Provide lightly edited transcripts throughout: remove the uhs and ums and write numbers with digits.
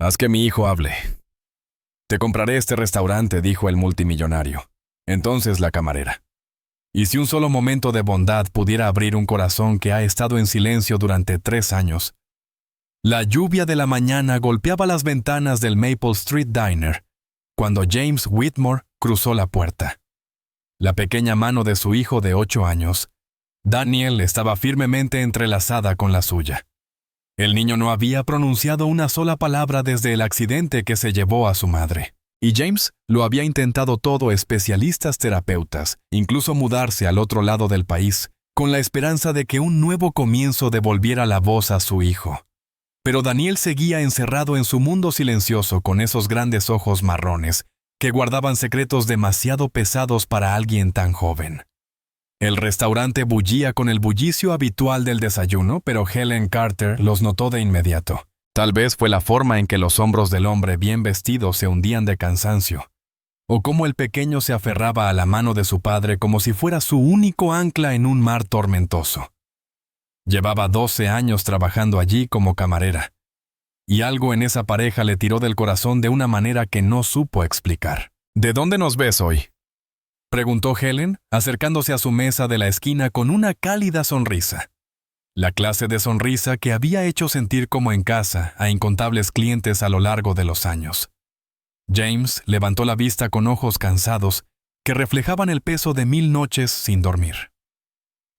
Haz que mi hijo hable. Te compraré este restaurante, dijo el multimillonario. Entonces la camarera. Y si un solo momento de bondad pudiera abrir un corazón que ha estado en silencio durante 3 años. La lluvia de la mañana golpeaba las ventanas del Maple Street Diner cuando James Whitmore cruzó la puerta. La pequeña mano de su hijo de 8 años, Daniel, estaba firmemente entrelazada con la suya. El niño no había pronunciado una sola palabra desde el accidente que se llevó a su madre. Y James lo había intentado todo, especialistas terapeutas, incluso mudarse al otro lado del país, con la esperanza de que un nuevo comienzo devolviera la voz a su hijo. Pero Daniel seguía encerrado en su mundo silencioso con esos grandes ojos marrones que guardaban secretos demasiado pesados para alguien tan joven. El restaurante bullía con el bullicio habitual del desayuno, pero Helen Carter los notó de inmediato. Tal vez fue la forma en que los hombros del hombre bien vestido se hundían de cansancio, o cómo el pequeño se aferraba a la mano de su padre como si fuera su único ancla en un mar tormentoso. Llevaba 12 años trabajando allí como camarera, y algo en esa pareja le tiró del corazón de una manera que no supo explicar. ¿De dónde nos ves hoy?, preguntó Helen, acercándose a su mesa de la esquina con una cálida sonrisa. La clase de sonrisa que había hecho sentir como en casa a incontables clientes a lo largo de los años. James levantó la vista con ojos cansados que reflejaban el peso de 1000 noches sin dormir.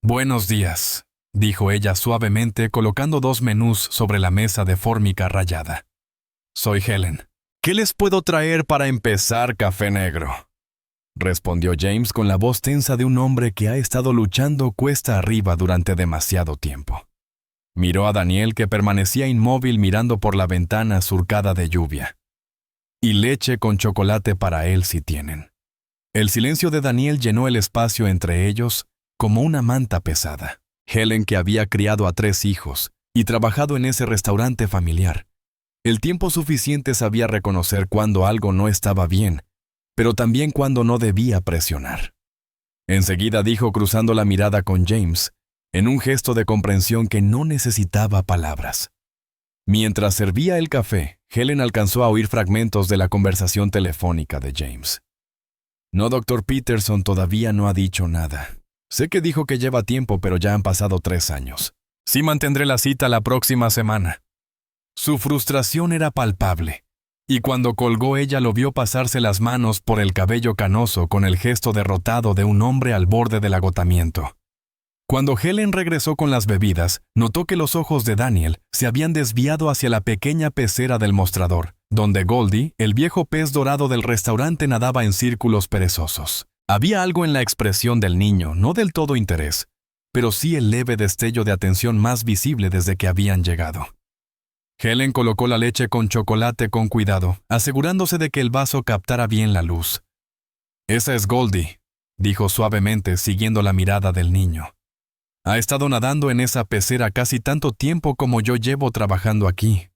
«Buenos días», dijo ella suavemente colocando 2 menús sobre la mesa de fórmica rayada. «Soy Helen. ¿Qué les puedo traer para empezar, café negro?», respondió James con la voz tensa de un hombre que ha estado luchando cuesta arriba durante demasiado tiempo. Miró a Daniel, que permanecía inmóvil mirando por la ventana surcada de lluvia. «Y leche con chocolate para él si tienen». El silencio de Daniel llenó el espacio entre ellos como una manta pesada. Helen, que había criado a 3 hijos y trabajado en ese restaurante familiar, el tiempo suficiente sabía reconocer cuando algo no estaba bien, pero también cuando no debía presionar. Enseguida dijo, cruzando la mirada con James, en un gesto de comprensión que no necesitaba palabras. Mientras servía el café, Helen alcanzó a oír fragmentos de la conversación telefónica de James. «No, Dr. Peterson todavía no ha dicho nada. Sé que dijo que lleva tiempo, pero ya han pasado 3 años. Sí mantendré la cita la próxima semana». Su frustración era palpable, y cuando colgó ella lo vio pasarse las manos por el cabello canoso con el gesto derrotado de un hombre al borde del agotamiento. Cuando Helen regresó con las bebidas, notó que los ojos de Daniel se habían desviado hacia la pequeña pecera del mostrador, donde Goldie, el viejo pez dorado del restaurante, nadaba en círculos perezosos. Había algo en la expresión del niño, no del todo interés, pero sí el leve destello de atención más visible desde que habían llegado. Helen colocó la leche con chocolate con cuidado, asegurándose de que el vaso captara bien la luz. «Esa es Goldie», dijo suavemente, siguiendo la mirada del niño. «Ha estado nadando en esa pecera casi tanto tiempo como yo llevo trabajando aquí.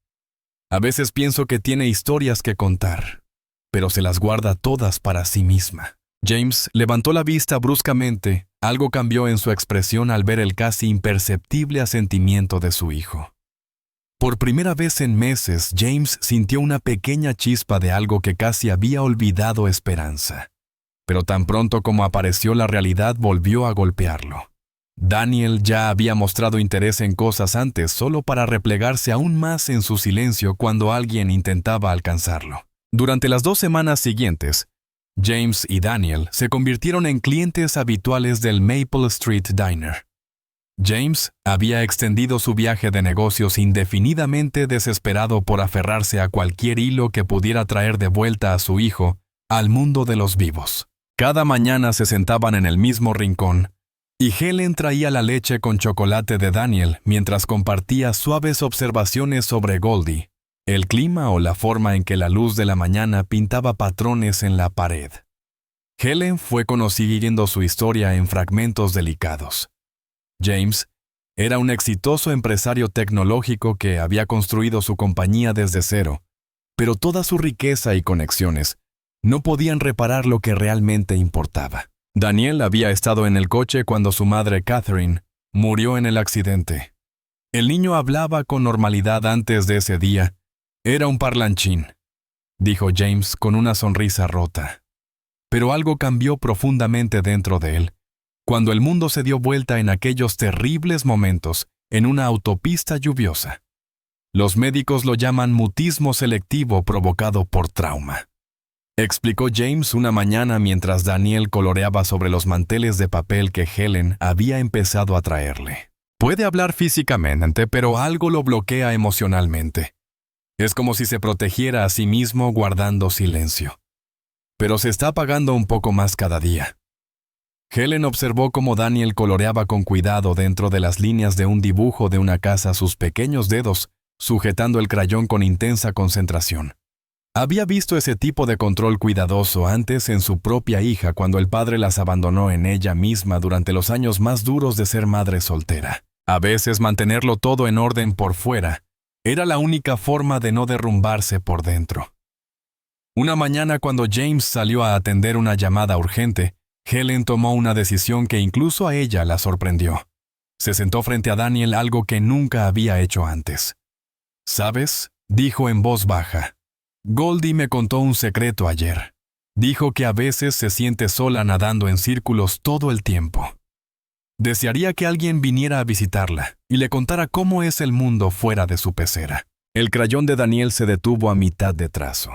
A veces pienso que tiene historias que contar, pero se las guarda todas para sí misma». James levantó la vista bruscamente. Algo cambió en su expresión al ver el casi imperceptible asentimiento de su hijo. Por primera vez en meses, James sintió una pequeña chispa de algo que casi había olvidado: esperanza. Pero tan pronto como apareció la realidad, volvió a golpearlo. Daniel ya había mostrado interés en cosas antes, solo para replegarse aún más en su silencio cuando alguien intentaba alcanzarlo. Durante las 2 semanas siguientes, James y Daniel se convirtieron en clientes habituales del Maple Street Diner. James había extendido su viaje de negocios indefinidamente, desesperado por aferrarse a cualquier hilo que pudiera traer de vuelta a su hijo al mundo de los vivos. Cada mañana se sentaban en el mismo rincón, y Helen traía la leche con chocolate de Daniel mientras compartía suaves observaciones sobre Goldie, el clima o la forma en que la luz de la mañana pintaba patrones en la pared. Helen fue conociendo su historia en fragmentos delicados. James era un exitoso empresario tecnológico que había construido su compañía desde cero, pero toda su riqueza y conexiones no podían reparar lo que realmente importaba. Daniel había estado en el coche cuando su madre, Catherine, murió en el accidente. El niño hablaba con normalidad antes de ese día, Era un parlanchín, dijo James con una sonrisa rota. Pero algo cambió profundamente dentro de él, cuando el mundo se dio vuelta en aquellos terribles momentos en una autopista lluviosa. Los médicos lo llaman mutismo selectivo provocado por trauma, explicó James una mañana mientras Daniel coloreaba sobre los manteles de papel que Helen había empezado a traerle. Puede hablar físicamente, pero algo lo bloquea emocionalmente. Es como si se protegiera a sí mismo guardando silencio. Pero se está apagando un poco más cada día. Helen observó cómo Daniel coloreaba con cuidado dentro de las líneas de un dibujo de una casa sus pequeños dedos, sujetando el crayón con intensa concentración. Había visto ese tipo de control cuidadoso antes en su propia hija cuando el padre las abandonó en ella misma durante los años más duros de ser madre soltera. A veces mantenerlo todo en orden por fuera era la única forma de no derrumbarse por dentro. Una mañana cuando James salió a atender una llamada urgente, Helen tomó una decisión que incluso a ella la sorprendió. Se sentó frente a Daniel, algo que nunca había hecho antes. «¿Sabes?», dijo en voz baja. «Goldie me contó un secreto ayer. Dijo que a veces se siente sola nadando en círculos todo el tiempo. Desearía que alguien viniera a visitarla y le contara cómo es el mundo fuera de su pecera». El crayón de Daniel se detuvo a mitad de trazo.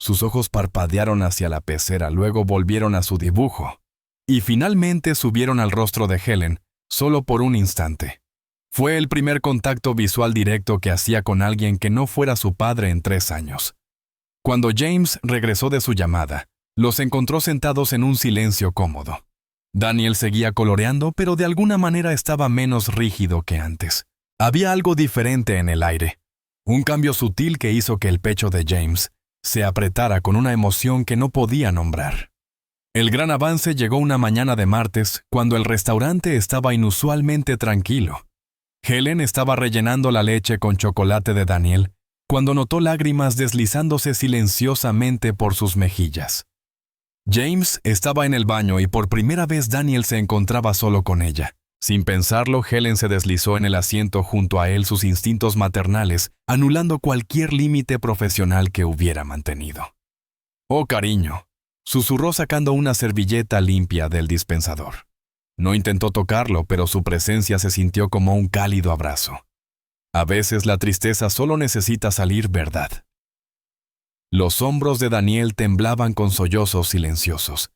Sus ojos parpadearon hacia la pecera, luego volvieron a su dibujo, y finalmente subieron al rostro de Helen, solo por un instante. Fue el primer contacto visual directo que hacía con alguien que no fuera su padre en 3 años. Cuando James regresó de su llamada, los encontró sentados en un silencio cómodo. Daniel seguía coloreando, pero de alguna manera estaba menos rígido que antes. Había algo diferente en el aire, un cambio sutil que hizo que el pecho de James se apretara con una emoción que no podía nombrar. El gran avance llegó una mañana de martes, cuando el restaurante estaba inusualmente tranquilo. Helen estaba rellenando la leche con chocolate de Daniel, cuando notó lágrimas deslizándose silenciosamente por sus mejillas. James estaba en el baño y por primera vez Daniel se encontraba solo con ella. Sin pensarlo, Helen se deslizó en el asiento junto a él, sus instintos maternales, anulando cualquier límite profesional que hubiera mantenido. «Oh, cariño», susurró sacando una servilleta limpia del dispensador. No intentó tocarlo, pero su presencia se sintió como un cálido abrazo. A veces la tristeza solo necesita salir, ¿verdad? Los hombros de Daniel temblaban con sollozos silenciosos,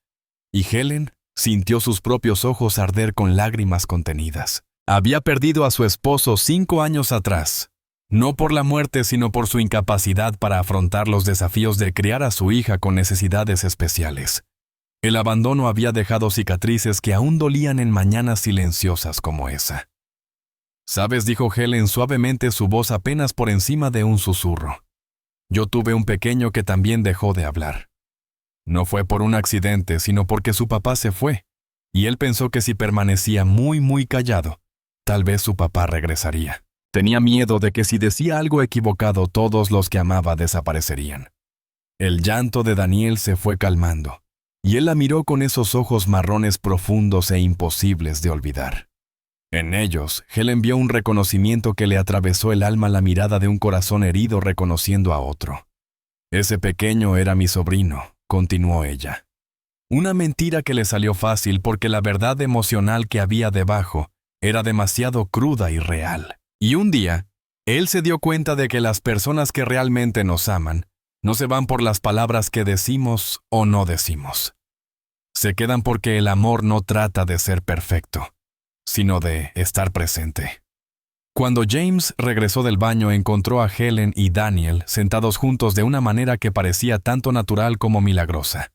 y Helen sintió sus propios ojos arder con lágrimas contenidas. Había perdido a su esposo 5 años atrás, no por la muerte, sino por su incapacidad para afrontar los desafíos de criar a su hija con necesidades especiales. El abandono había dejado cicatrices que aún dolían en mañanas silenciosas como esa. «¿Sabes?», dijo Helen suavemente, su voz apenas por encima de un susurro. «Yo tuve un pequeño que también dejó de hablar. No fue por un accidente, sino porque su papá se fue, y él pensó que si permanecía muy callado, tal vez su papá regresaría. Tenía miedo de que si decía algo equivocado, todos los que amaba desaparecerían». El llanto de Daniel se fue calmando, y él la miró con esos ojos marrones profundos e imposibles de olvidar. En ellos, Helen vio un reconocimiento que le atravesó el alma, la mirada de un corazón herido reconociendo a otro. «Ese pequeño era mi sobrino», continuó ella. Una mentira que le salió fácil porque la verdad emocional que había debajo era demasiado cruda y real. Y un día, él se dio cuenta de que las personas que realmente nos aman no se van por las palabras que decimos o no decimos. Se quedan porque el amor no trata de ser perfecto, sino de estar presente. Cuando James regresó del baño, encontró a Helen y Daniel sentados juntos de una manera que parecía tanto natural como milagrosa.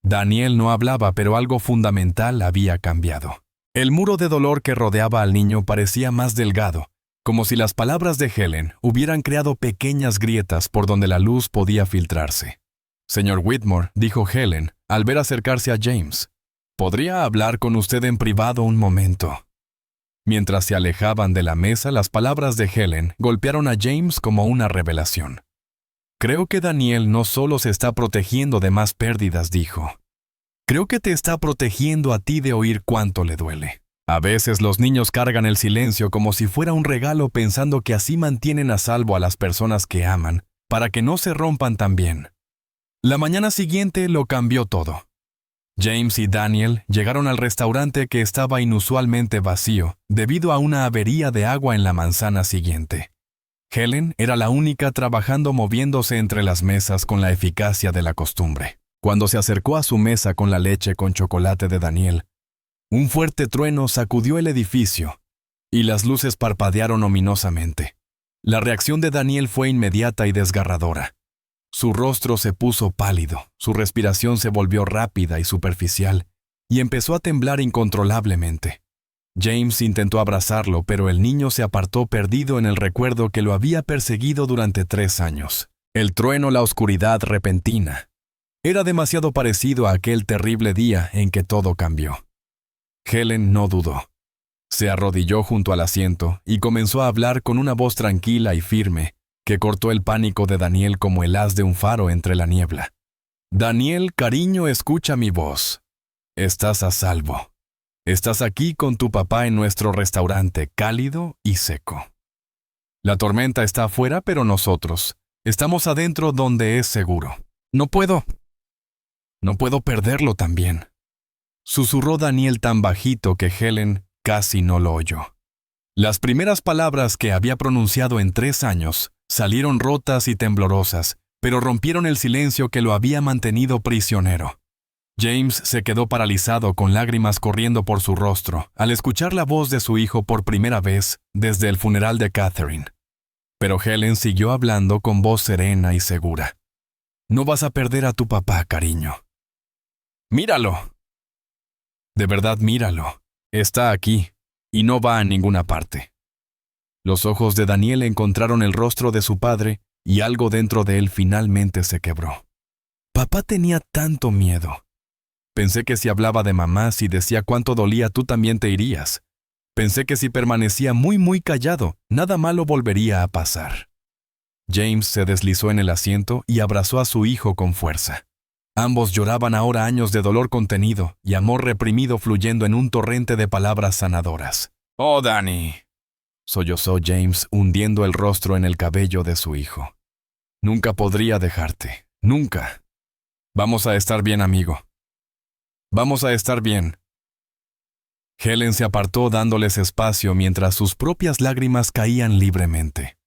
Daniel no hablaba, pero algo fundamental había cambiado. El muro de dolor que rodeaba al niño parecía más delgado, como si las palabras de Helen hubieran creado pequeñas grietas por donde la luz podía filtrarse. «Señor Whitmore», dijo Helen, al ver acercarse a James, «¿podría hablar con usted en privado un momento?». Mientras se alejaban de la mesa, las palabras de Helen golpearon a James como una revelación. «Creo que Daniel no solo se está protegiendo de más pérdidas», dijo. «Creo que te está protegiendo a ti de oír cuánto le duele». A veces los niños cargan el silencio como si fuera un regalo, pensando que así mantienen a salvo a las personas que aman para que no se rompan también. La mañana siguiente lo cambió todo. James y Daniel llegaron al restaurante que estaba inusualmente vacío debido a una avería de agua en la manzana siguiente. Helen era la única trabajando moviéndose entre las mesas con la eficacia de la costumbre. Cuando se acercó a su mesa con la leche con chocolate de Daniel, un fuerte trueno sacudió el edificio y las luces parpadearon ominosamente. La reacción de Daniel fue inmediata y desgarradora. Su rostro se puso pálido, su respiración se volvió rápida y superficial, y empezó a temblar incontrolablemente. James intentó abrazarlo, pero el niño se apartó perdido en el recuerdo que lo había perseguido durante 3 años. El trueno, la oscuridad repentina. Era demasiado parecido a aquel terrible día en que todo cambió. Helen no dudó. Se arrodilló junto al asiento y comenzó a hablar con una voz tranquila y firme, que cortó el pánico de Daniel como el haz de un faro entre la niebla. Daniel, cariño, escucha mi voz. Estás a salvo. Estás aquí con tu papá en nuestro restaurante cálido y seco. La tormenta está afuera, pero nosotros estamos adentro donde es seguro. No puedo perderlo también. Susurró Daniel tan bajito que Helen casi no lo oyó. Las primeras palabras que había pronunciado en 3 años salieron rotas y temblorosas, pero rompieron el silencio que lo había mantenido prisionero. James se quedó paralizado con lágrimas corriendo por su rostro al escuchar la voz de su hijo por primera vez desde el funeral de Catherine. Pero Helen siguió hablando con voz serena y segura. No vas a perder a tu papá, cariño. Míralo. De verdad, míralo. Está aquí y no va a ninguna parte. Los ojos de Daniel encontraron el rostro de su padre y algo dentro de él finalmente se quebró. Papá tenía tanto miedo. Pensé que si hablaba de mamá, si decía cuánto dolía, tú también te irías. Pensé que si permanecía muy callado, nada malo volvería a pasar. James se deslizó en el asiento y abrazó a su hijo con fuerza. Ambos lloraban ahora años de dolor contenido y amor reprimido fluyendo en un torrente de palabras sanadoras. «Oh, Danny», sollozó James hundiendo el rostro en el cabello de su hijo. «Nunca podría dejarte. Nunca. Vamos a estar bien, amigo. Vamos a estar bien». Helen se apartó dándoles espacio mientras sus propias lágrimas caían libremente.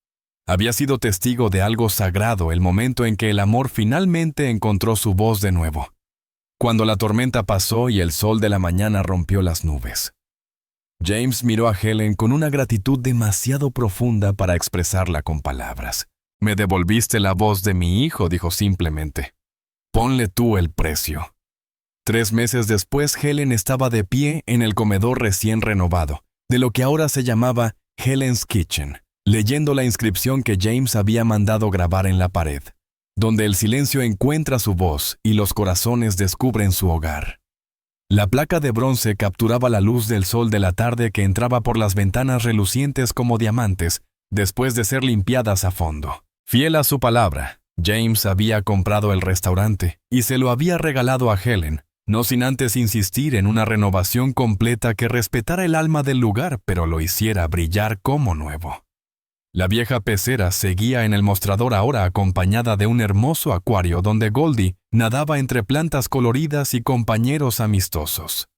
Había sido testigo de algo sagrado el momento en que el amor finalmente encontró su voz de nuevo, cuando la tormenta pasó y el sol de la mañana rompió las nubes. James miró a Helen con una gratitud demasiado profunda para expresarla con palabras. «Me devolviste la voz de mi hijo», dijo simplemente. «Ponle tú el precio». 3 meses después, Helen estaba de pie en el comedor recién renovado, de lo que ahora se llamaba Helen's Kitchen, leyendo la inscripción que James había mandado grabar en la pared, donde el silencio encuentra su voz y los corazones descubren su hogar. La placa de bronce capturaba la luz del sol de la tarde que entraba por las ventanas relucientes como diamantes, después de ser limpiadas a fondo. Fiel a su palabra, James había comprado el restaurante y se lo había regalado a Helen, no sin antes insistir en una renovación completa que respetara el alma del lugar, pero lo hiciera brillar como nuevo. La vieja pecera seguía en el mostrador ahora acompañada de un hermoso acuario donde Goldie nadaba entre plantas coloridas y compañeros amistosos.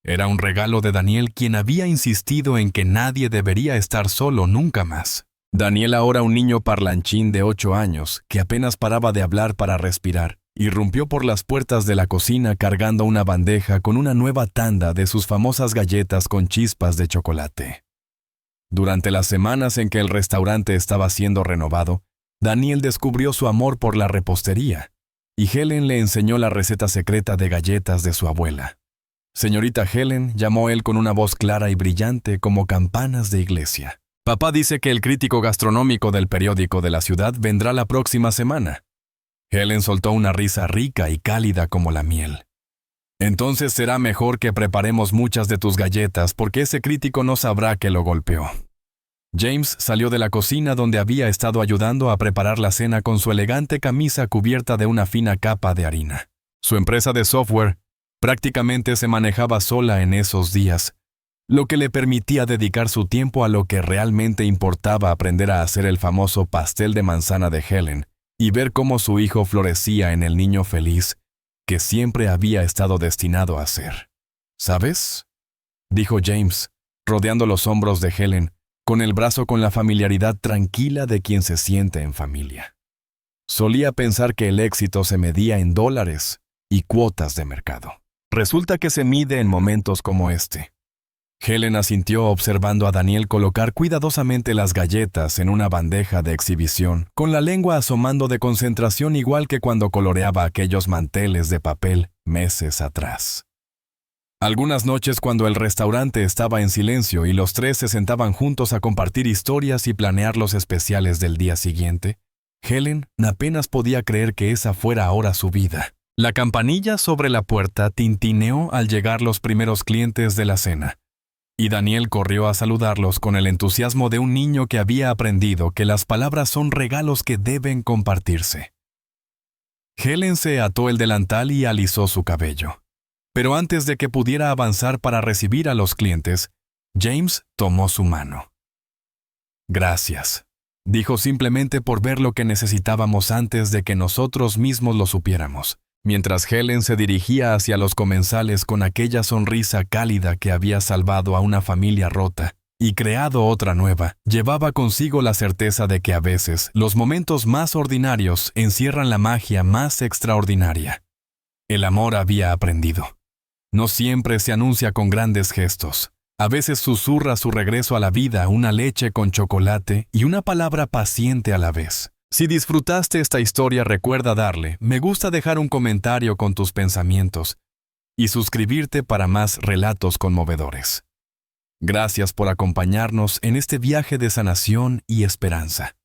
Era un regalo de Daniel, quien había insistido en que nadie debería estar solo nunca más. Daniel, ahora un niño parlanchín de 8 años, que apenas paraba de hablar para respirar, irrumpió por las puertas de la cocina cargando una bandeja con una nueva tanda de sus famosas galletas con chispas de chocolate. Durante las semanas en que el restaurante estaba siendo renovado, Daniel descubrió su amor por la repostería, y Helen le enseñó la receta secreta de galletas de su abuela. «Señorita Helen», llamó él con una voz clara y brillante como campanas de iglesia. «Papá dice que el crítico gastronómico del periódico de la ciudad vendrá la próxima semana». Helen soltó una risa rica y cálida como la miel. «Entonces será mejor que preparemos muchas de tus galletas porque ese crítico no sabrá que lo golpeó». James salió de la cocina donde había estado ayudando a preparar la cena con su elegante camisa cubierta de una fina capa de harina. Su empresa de software prácticamente se manejaba sola en esos días, lo que le permitía dedicar su tiempo a lo que realmente importaba: aprender a hacer el famoso pastel de manzana de Helen, y ver cómo su hijo florecía en el niño feliz que siempre había estado destinado a ser. ¿Sabes?, dijo James, rodeando los hombros de Helen, con el brazo con la familiaridad tranquila de quien se siente en familia. Solía pensar que el éxito se medía en dólares y cuotas de mercado. Resulta que se mide en momentos como este. Helen asintió observando a Daniel colocar cuidadosamente las galletas en una bandeja de exhibición, con la lengua asomando de concentración igual que cuando coloreaba aquellos manteles de papel meses atrás. Algunas noches cuando el restaurante estaba en silencio y los tres se sentaban juntos a compartir historias y planear los especiales del día siguiente, Helen apenas podía creer que esa fuera ahora su vida. La campanilla sobre la puerta tintineó al llegar los primeros clientes de la cena, y Daniel corrió a saludarlos con el entusiasmo de un niño que había aprendido que las palabras son regalos que deben compartirse. Helen se ató el delantal y alisó su cabello. Pero antes de que pudiera avanzar para recibir a los clientes, James tomó su mano. «Gracias», dijo simplemente por ver lo que necesitábamos antes de que nosotros mismos lo supiéramos, mientras Helen se dirigía hacia los comensales con aquella sonrisa cálida que había salvado a una familia rota y creado otra nueva. Llevaba consigo la certeza de que a veces los momentos más ordinarios encierran la magia más extraordinaria. El amor había aprendido. No siempre se anuncia con grandes gestos. A veces susurra su regreso a la vida una leche con chocolate y una palabra paciente a la vez. Si disfrutaste esta historia, recuerda darle me gusta, dejar un comentario con tus pensamientos y suscribirte para más relatos conmovedores. Gracias por acompañarnos en este viaje de sanación y esperanza.